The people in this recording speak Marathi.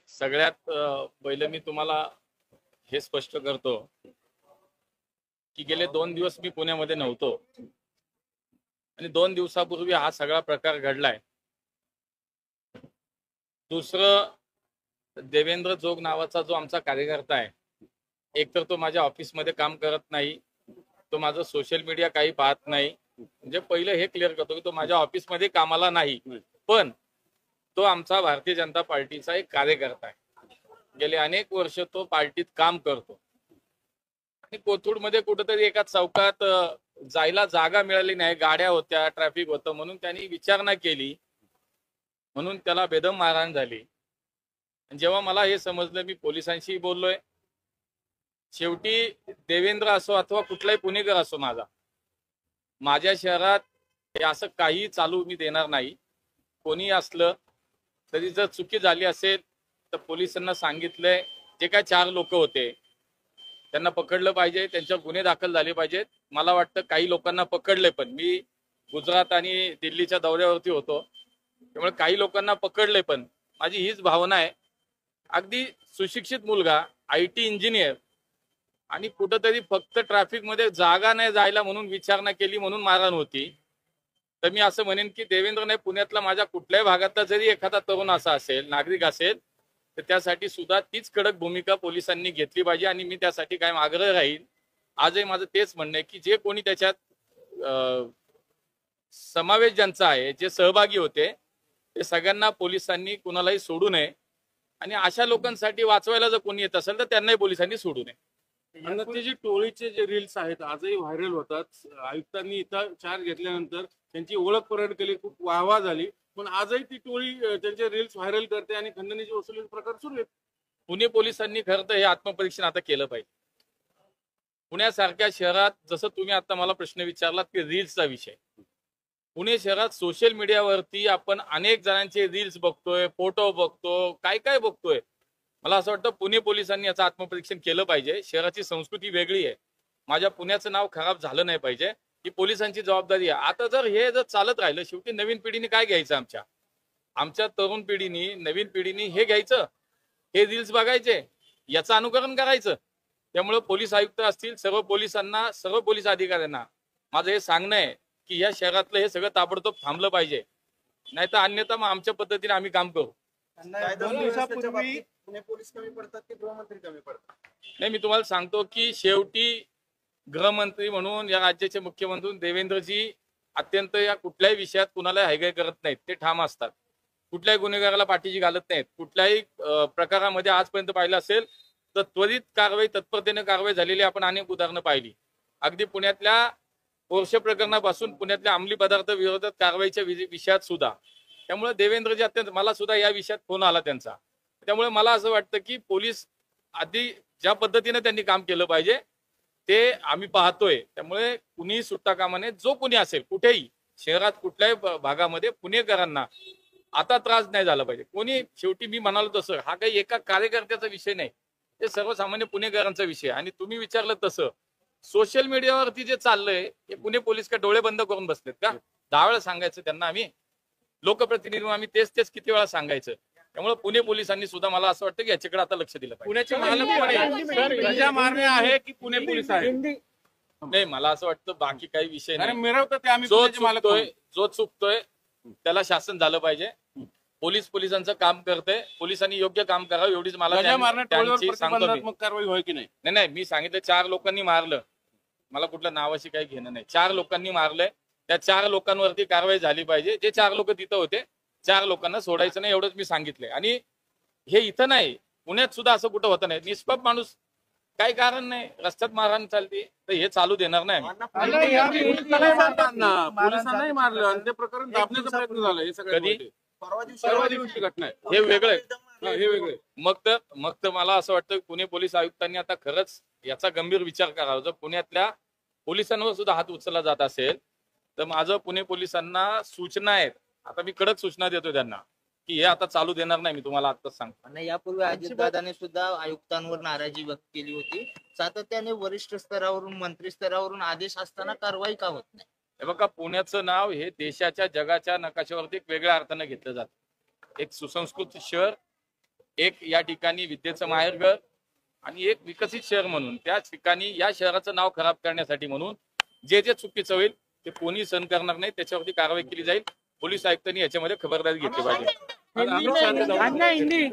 सगळ्यात पहिले मी तुम्हाला हे स्पष्ट करतो की गेले 2 दिवस मी पुण्यामध्ये नव्हतो आणि 2 दिवसापूर्वी हा सगळा प्रकार घडलाय। दुसरं, देवेंद्र जोग नावाचा जो आमचा कार्यकर्ता आहे, एकतर तो माझ्या ऑफिसमध्ये काम करत नाही, तो माझं सोशल मीडिया काही पाहत नाही। म्हणजे पहिलं हे क्लिअर करतो की तो माझ्या ऑफिसमध्ये कामाला नाही, पण तो आमचा भारतीय जनता पार्टीचा एक कार्यकर्ता आहे। गेले अनेक वर्ष तो पार्टीत काम करतो आणि कोथरूडमध्ये कुठेतरी एका चौकात जायला जागा मिळाली नाही, गाड्या होत्या, ट्रॅफिक होतं, म्हणून त्यांनी विचारणा केली, म्हणून त्याला बेदम मारहाण झाली। जेव्हा मला हे समजलं, मी पोलिसांशी बोललोय। शेवटी देवेंद्र असो अथवा कुठलाही पुणेकर असो, माझ्या शहरात हे असं काही चालू मी देणार नाही। कोणी असलं तरी जर चुकी झाली असेल तर पोलिसांना सांगितलंय, जे काय 4 लोक होते त्यांना पकडलं पाहिजे, त्यांच्यावर गुन्हे दाखल झाले पाहिजेत। मला वाटतं काही लोकांना पकडले, पण मी गुजरात आणि दिल्लीच्या दौऱ्यावरती होतो, त्यामुळे काही लोकांना पकडले, पण माझी हीच भावना आहे, अगदी सुशिक्षित मुलगा, IT इंजिनियर, आणि कुठंतरी फक्त ट्रॅफिक मध्ये जागा नाही जायला म्हणून विचारणा केली म्हणून मारहाण होती। तर मी असं म्हणेन की देवेंद्र नाही, पुण्यातला माझ्या कुठल्याही भागातला जरी एखादा तरुण असा असेल, नागरिक असेल, तर त्यासाठी सुद्धा तीच कडक भूमिका पोलिसांनी घेतली पाहिजे आणि मी त्यासाठी कायम आग्रह राहील। आजही माझं तेच म्हणणं आहे की जे कोणी त्याच्यात समावेश ज्यांचा आहे, जे सहभागी होते, ते सगळ्यांना पोलिसांनी कुणालाही सोडू नये आणि अशा लोकांसाठी वाचवायला जर कोणी येत असेल तर त्यांनाही पोलिसांनी सोडू नये। आणि जी टोळीचे जे रील्स आहेत आजही व्हायरल होतात। आयुक्तांनी इथं चार्ज घेतल्यानंतर त्यांची ओळख परत केली, खूप वाहवा झाली, पण आजही ती टोळी त्यांचे रील्स व्हायरल करते आणि खंडणीची वसुली प्रकार सुरू आहेत। पुणे पोलिसांनी खरं तर हे आत्मपरीक्षण आता केलं पाहिजे। पुण्यासारख्या शहरात, जसं तुम्ही आता मला प्रश्न विचारलात की रील्सचा विषय, पुणे शहरात सोशल मीडियावरती आपण अनेक जणांचे रील्स बघतोय, फोटो बघतो, काय काय बघतोय। मला असं वाटतं पुणे पोलिसांनी याचं आत्मपरीक्षण केलं पाहिजे। शहराची संस्कृती वेगळी आहे, माझ्या पुण्याचं नाव खराब झालं नाही पाहिजे, ही पोलिसांची जबाबदारी आहे। आता जर हे चालत राहिलं, शेवटी नवीन पिढीने काय घ्यायचं, आमच्या तरुण पिढीने, नवीन पिढीने हे घ्यायचं, हे रील्स बघायचे, याचं अनुकरण करायचं। त्यामुळे पोलीस आयुक्त असतील, सर्व पोलिसांना, सर्व पोलीस अधिकाऱ्यांना माझं हे सांगणं आहे की या शहरातलं हे सगळं ताबडतोब थांबलं पाहिजे, नाहीतर अन्यथा मग आमच्या पद्धतीने आम्ही काम करू। 2 दिवसापूर्वी पुणे पोलीस कमी पडतात की गृहमंत्री कमी पडतात? नाही, मी तुम्हाला सांगतो की शेवटी गृहमंत्री म्हणून या राज्याचे मुख्यमंत्री देवेंद्रजी अत्यंत या कुठल्याही विषयात कुणाला हायगाय करत नाहीत, ते ठाम असतात, कुठल्याही गुन्हेगाराला पाठीशी घालत नाहीत। कुठल्याही प्रकारामध्ये आजपर्यंत पाहिलं असेल तर त्वरित कारवाई, तत्परतेने कारवाई झालेली आपण अनेक उदाहरणं पाहिली। अगदी पुण्यातल्या पोर्शे प्रकरणापासून पुण्यातल्या अंमली पदार्थ विरोधात कारवाईच्या विषयात सुद्धा। त्यामुळे देवेंद्रजी अत्यंत, मला सुद्धा या विषयात फोन आला त्यांचा, त्यामुळे मला असं वाटतं की पोलीस आधी ज्या पद्धतीने त्यांनी काम केलं पाहिजे ते आम्ही पाहतोय। त्यामुळे कुणी सुट्टा कामा नये, जो कुणी असेल कुठेही शहरात कुठल्याही भागामध्ये पुणेकरांना आता त्रास नाही झाला पाहिजे कोणी। शेवटी मी म्हणालो तसं हा काही एका कार्यकर्त्याचा विषय नाही, ते सर्वसामान्य पुणेकरांचा विषय। आणि तुम्ही विचारलं तसं सोशल मीडियावरती जे चाललंय, हे पुणे पोलीस का डोळे बंद करून बसलेत का? 10 वेळा सांगायचं त्यांना, आम्ही लोकप्रतिनिधी, आम्ही तेच किती वेळा सांगायचं। त्यामुळे पुणे पोलिसांनी सुद्धा, मला असं वाटतं की याच्याकडे आता लक्ष दिलं पाहिजे। पुण्याचे मालक मारणे आहे की पुणे पोलीस आहे? नाही, मला असं वाटतं बाकी काही विषय नाही, मिळवतं ते आम्ही जो चुकतोय त्याला शासन झालं पाहिजे। पोलिसांचं काम करते, पोलिसांनी योग्य काम करावं एवढीच मला सांगतो। कारवाई होय की नाही? नाही, मी सांगितलं 4 लोकांनी मारलं, मला कुठल्या नावाशी काही घेणं नाही। 4 लोकांनी मारलंय, त्या 4 लोकांवरती कारवाई झाली पाहिजे। जे 4 लोक तिथं होते, 4 लोकांना सोडायचं नाही, एवढंच मी सांगितलंय। आणि हे इथं नाही, पुण्यात सुद्धा असं कुठं होतं नाही। निष्पाप माणूस, काही कारण नाही, रस्त्यात मारहाण चालते, तर हे चालू देणार नाही। पोलिसांनाही मारलं आणि ते प्रकरण दाबण्याचा प्रयत्न झाला, हे सगळं कधी? परवा दिवशी घटना आहे। हे वेगळं मग तर मला असं वाटतं पुणे पोलीस आयुक्तांनी आता खरंच याचा गंभीर विचार करावा। जर पुण्यातल्या पोलिसांवर सुद्धा हात उचलला जात असेल तर माझं पुणे पोलिसांना सूचना आहेत, आता मी कडक सूचना देतो त्यांना की हे आता चालू देणार नाही। मी तुम्हाला आताच सांगतो। आणि यापूर्वी अजितदादांनी सुद्धा आयुक्तांवर नाराजी व्यक्त केली होती, सातत्याने वरिष्ठ स्तरावरून, मंत्री स्तरावरून आदेश असताना कारवाई का होत नाही? हे बघा, पुण्याचं नाव हे देशाच्या, जगाच्या नकाशावरती एक वेगळ्या अर्थाने घेतलं जातं। एक सुसंस्कृत शहर, एक या ठिकाणी विद्येचं माहेरघर आणि एक विकसित शहर म्हणून त्या ठिकाणी या शहराचं नाव खराब करण्यासाठी म्हणून जे जे चुकीचं होईल ते कोणी सहन करणार नाही, त्याच्यावरती कारवाई केली जाईल. पोलीस आयुक्तांनी याच्यामध्ये खबरदारी घेतली पाहिजे. अमित शहाने